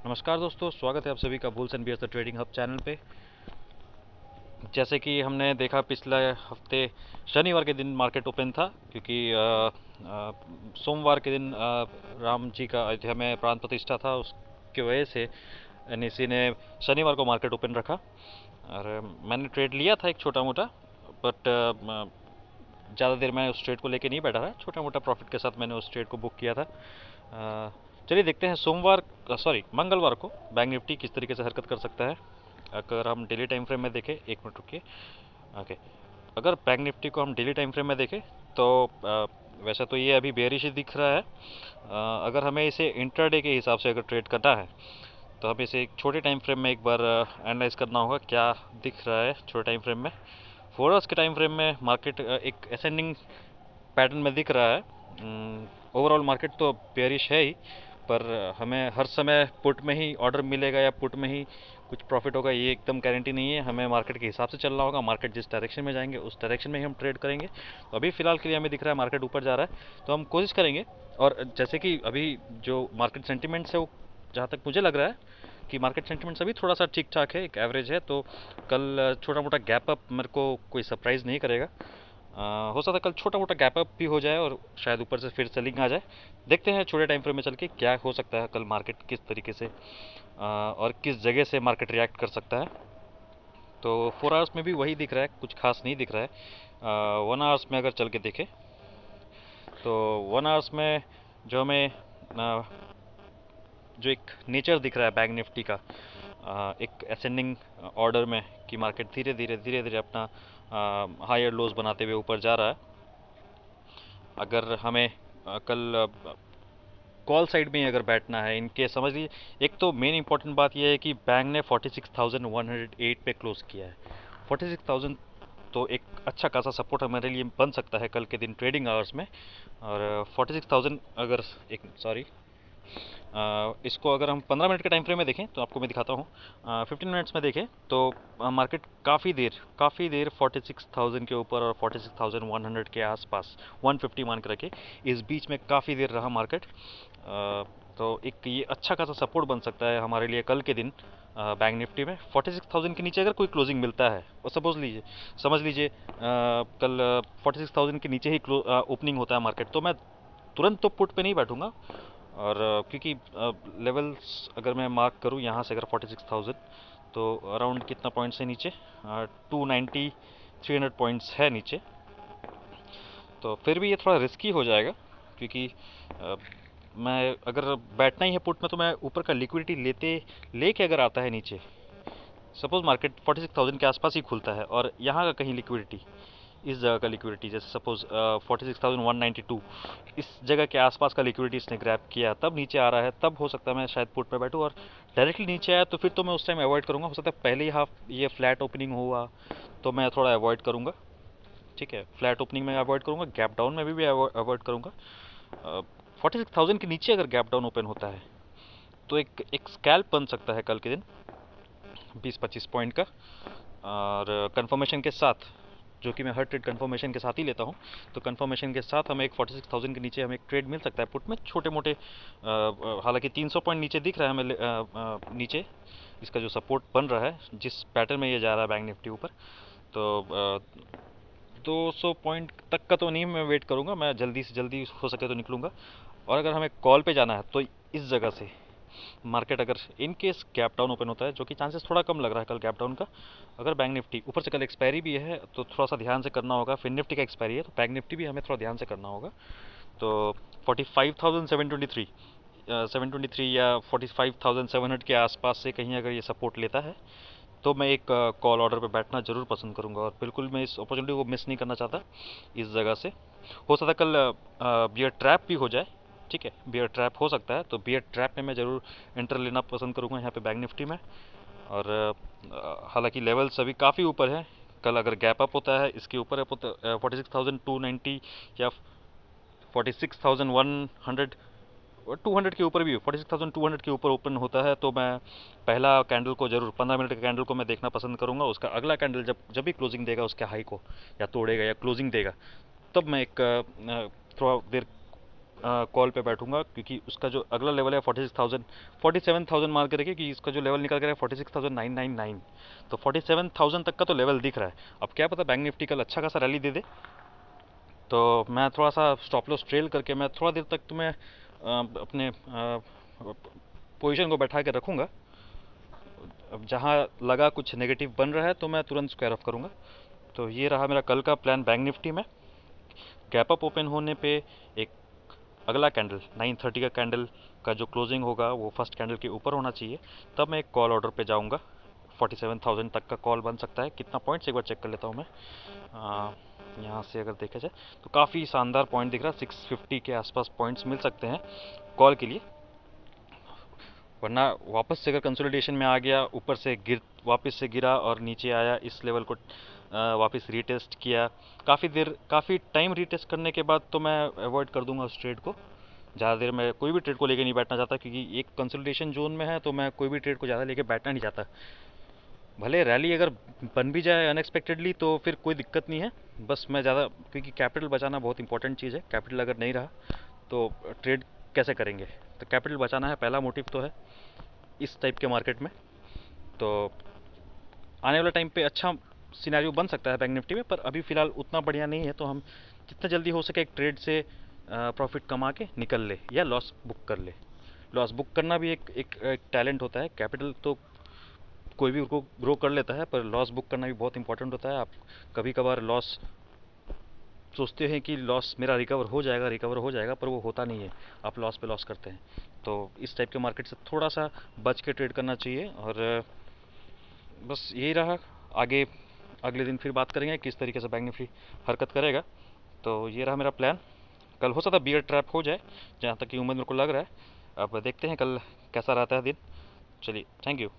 नमस्कार दोस्तों, स्वागत है आप सभी का bulls and bears the trading hub channel पे। जैसे कि हमने देखा पिछले हफ्ते शनिवार के दिन मार्केट ओपन था, क्योंकि सोमवार के दिन राम जी का अयोध्या में प्राण प्रतिष्ठा था। उसकी वजह से एनईसी ने शनिवार को मार्केट ओपन रखा और मैंने ट्रेड लिया था एक छोटा मोटा, बट ज़्यादा देर मैं उस ट्रेड को लेके नहीं बैठा था। छोटा मोटा प्रॉफिट के साथ मैंने उस ट्रेड को बुक किया था। चलिए देखते हैं मंगलवार को बैंक निफ्टी किस तरीके से हरकत कर सकता है। अगर हम डेली टाइम फ्रेम में देखें, एक मिनट रुकिए। ओके, अगर बैंक निफ्टी को हम डेली टाइम फ्रेम में देखें तो वैसे तो ये अभी बेयरिश ही दिख रहा है। अगर हमें इसे इंट्राडे के हिसाब से अगर ट्रेड करना है तो हमें इसे एक छोटे टाइम फ्रेम में एक बार एनालाइज करना होगा क्या दिख रहा है छोटे टाइम फ्रेम में। 4 आवर्स के टाइम फ्रेम में मार्केट एक असेंडिंग पैटर्न में दिख रहा है। ओवरऑल मार्केट तो बेयरिश है ही, पर हमें हर समय पुट में ही ऑर्डर मिलेगा या पुट में ही कुछ प्रॉफिट होगा ये एकदम गारंटी नहीं है। हमें मार्केट के हिसाब से चलना होगा। मार्केट जिस डायरेक्शन में जाएंगे उस डायरेक्शन में ही हम ट्रेड करेंगे। तो अभी फ़िलहाल के लिए हमें दिख रहा है मार्केट ऊपर जा रहा है, तो हम कोशिश करेंगे। और जैसे कि अभी जो मार्केट सेंटिमेंट्स है वो, जहाँ तक मुझे लग रहा है कि मार्केट सेंटिमेंट्स अभी थोड़ा सा ठीक ठाक है, एक एवरेज है। तो कल छोटा मोटा गैप अप मेरे को कोई सरप्राइज़ नहीं करेगा। हो सकता है कल छोटा मोटा गैप अप भी हो जाए और शायद ऊपर से फिर सेलिंग आ जाए। देखते हैं छोटे टाइम फ्रेम में चल के क्या हो सकता है कल मार्केट किस तरीके से और किस जगह से मार्केट रिएक्ट कर सकता है। तो 4 आवर्स में भी वही दिख रहा है, कुछ खास नहीं दिख रहा है। 1 आवर्स में अगर चल के देखें तो 1 आवर्स में जो हमें जो एक नेचर दिख रहा है बैंक निफ्टी का, एक असेंडिंग ऑर्डर में कि मार्केट धीरे धीरे अपना हायर लोज बनाते हुए ऊपर जा रहा है। अगर हमें कल कॉल साइड में ही अगर बैठना है, इनके समझ लीजिए, एक तो मेन इंपॉर्टेंट बात यह है कि बैंक ने 46,108 पे क्लोज किया है। 46,000 तो एक अच्छा खासा सपोर्ट हमारे लिए बन सकता है कल के दिन ट्रेडिंग आवर्स में। और 46,000 अगर इसको अगर हम 15 मिनट के टाइम फ्रेम में देखें तो आपको मैं दिखाता हूँ। 15 मिनट्स में देखें तो मार्केट काफ़ी देर 46,000 के ऊपर और 46,100 के आसपास, 150 मान के रखे, इस बीच में काफ़ी देर रहा मार्केट। तो एक ये अच्छा खासा सपोर्ट बन सकता है हमारे लिए कल के दिन बैंक निफ्टी में। 46,000 के नीचे अगर कोई क्लोजिंग मिलता है, और समझ लीजिए कल 46,000 के नीचे ही ओपनिंग होता है मार्केट, तो मैं तुरंत तो पुट पे नहीं बैठूंगा। और क्योंकि लेवल्स अगर मैं मार्क करूं यहाँ से, अगर 46,000 तो अराउंड कितना पॉइंट्स है नीचे, 290 300 पॉइंट्स है नीचे। तो फिर भी ये थोड़ा रिस्की हो जाएगा, क्योंकि मैं अगर बैठना ही है पुट में तो मैं ऊपर का लिक्विडिटी लेके अगर आता है नीचे, सपोज मार्केट 46,000 के आसपास ही खुलता है और यहाँ का कहीं लिक्विडिटी, इस जगह का लिक्विडिटी, जैसे सपोज 46,192, इस जगह के आसपास का लिक्विडिटी इसने ग्रैब किया, तब नीचे आ रहा है, तब हो सकता है मैं शायद पुट पे बैठूँ। और डायरेक्टली नीचे आया तो फिर तो मैं उस टाइम अवॉइड करूँगा। हो सकता है पहले ही हाफ ये फ्लैट ओपनिंग हुआ तो मैं थोड़ा अवॉइड करूँगा। ठीक है, फ्लैट ओपनिंग में अवॉइड करूँगा, गैप डाउन में भी अवॉइड करूँगा। 46,000 के नीचे अगर गैप डाउन ओपन होता है तो एक स्कैल्प बन सकता है कल के दिन 20-25 पॉइंट का। और कंफर्मेशन के साथ, जो कि मैं हर ट्रेड कंफर्मेशन के साथ ही लेता हूँ, तो कंफर्मेशन के साथ हमें एक 46,000 के नीचे हमें एक ट्रेड मिल सकता है पुट में, छोटे मोटे। हालांकि 300 पॉइंट नीचे दिख रहा है हमें, नीचे इसका जो सपोर्ट बन रहा है, जिस पैटर्न में ये जा रहा है बैंक निफ्टी ऊपर, तो 200 पॉइंट तक का तो नहीं मैं वेट करूँगा, मैं जल्दी से जल्दी हो सके तो निकलूँगा। और अगर हमें कॉल पे जाना है तो इस जगह से मार्केट अगर in case gap down open होता है, जो कि चांसेस थोड़ा कम लग रहा है कल गैप डाउन का, अगर बैंक निफ्टी ऊपर से, कल एक्सपायरी भी है तो थोड़ा सा ध्यान से करना होगा। फिर निफ्टी का एक्सपायरी है तो बैंक निफ्टी भी हमें थोड़ा ध्यान से करना होगा। तो 45,723 723 या 45,700 के आसपास से कहीं अगर ये सपोर्ट लेता है तो मैं एक कॉल ऑर्डर पे बैठना ज़रूर पसंद करूंगा। और बिल्कुल मैं इस अपॉर्चुनिटी को मिस नहीं करना चाहता इस जगह से। हो सकता है कल बियर ट्रैप भी हो जाए। ठीक है, बियर ट्रैप हो सकता है, तो बियर ट्रैप में मैं ज़रूर एंटर लेना पसंद करूंगा यहाँ पे बैंक निफ्टी में। और हालांकि लेवल्स अभी काफ़ी ऊपर है। कल अगर गैप अप होता है इसके ऊपर 46,290 या 46,100 और 200 के ऊपर भी, 46,200 के ऊपर ओपन होता है तो मैं पहला कैंडल को जरूर, 15 मिनट के कैंडल को मैं देखना पसंद करूंगा। उसका अगला कैंडल जब जब भी क्लोजिंग देगा उसके हाई को या तोड़ेगा या क्लोजिंग देगा, तब मैं एक थोड़ा देर कॉल पे बैठूंगा, क्योंकि उसका जो अगला लेवल है 46,000, 47,000 मान के रखिए कि इसका जो लेवल निकल कर है 46,999। तो 47,000 तक का तो लेवल दिख रहा है। अब क्या पता बैंक निफ्टी कल अच्छा खासा रैली दे दे, तो मैं थोड़ा सा स्टॉप लॉस ट्रेल करके मैं थोड़ा देर तक तुम्हें अपने पोजीशन को बैठा के रखूंगा। अब जहाँ लगा कुछ नेगेटिव बन रहा है तो मैं तुरंत स्क्वायर ऑफ करूंगा। तो ये रहा मेरा कल का प्लान बैंक निफ्टी में। गैप अप ओपन होने पे एक अगला कैंडल 9:30 का कैंडल का जो क्लोजिंग होगा वो फर्स्ट कैंडल के ऊपर होना चाहिए, तब मैं एक कॉल ऑर्डर पे जाऊंगा। 47,000 तक का कॉल बन सकता है। कितना पॉइंट्स एक बार चेक कर लेता हूँ मैं। यहाँ से अगर देखा जाए तो काफ़ी शानदार पॉइंट दिख रहा है, 650 के आसपास पॉइंट्स मिल सकते हैं कॉल के लिए। वरना वापस से अगर कंसोलिडेशन में आ गया, ऊपर से वापस से गिरा और नीचे आया, इस लेवल को वापस रीटेस्ट किया, काफ़ी टाइम रीटेस्ट करने के बाद तो मैं अवॉइड कर दूंगा उस ट्रेड को। ज़्यादा देर मैं कोई भी ट्रेड को लेके नहीं बैठना चाहता, क्योंकि एक कंसोलिडेशन जोन में है तो मैं कोई भी ट्रेड को ज़्यादा लेके बैठना नहीं चाहता। भले रैली अगर बन भी जाए अनएक्सपेक्टेडली तो फिर कोई दिक्कत नहीं है, बस मैं ज़्यादा, क्योंकि कैपिटल बचाना बहुत इंपॉर्टेंट चीज़ है। कैपिटल अगर नहीं रहा तो ट्रेड कैसे करेंगे। तो कैपिटल बचाना है, पहला मोटिव तो है इस टाइप के मार्केट में। तो आने वाला टाइम पे अच्छा सिनेरियो बन सकता है बैंक निफ्टी में, पर अभी फ़िलहाल उतना बढ़िया नहीं है। तो हम जितना जल्दी हो सके एक ट्रेड से प्रॉफिट कमा के निकल ले या लॉस बुक कर ले। लॉस बुक करना भी एक टैलेंट होता है। कैपिटल तो कोई भी उसको ग्रो कर लेता है, पर लॉस बुक करना भी बहुत इंपॉर्टेंट होता है। आप कभी कभार लॉस सोचते हैं कि लॉस मेरा रिकवर हो जाएगा, पर वो होता नहीं है, आप लॉस पे लॉस करते हैं। तो इस टाइप के मार्केट से थोड़ा सा बच के ट्रेड करना चाहिए। और बस यही रहा। आगे अगले दिन फिर बात करेंगे किस तरीके से बैंक निफ्टी हरकत करेगा। तो ये रहा मेरा प्लान। कल हो सकता है बियर ट्रैप हो जाए, जहाँ तक कि उम्मीद मेरे को लग रहा है। अब देखते हैं कल कैसा रहता है दिन। चलिए, थैंक यू।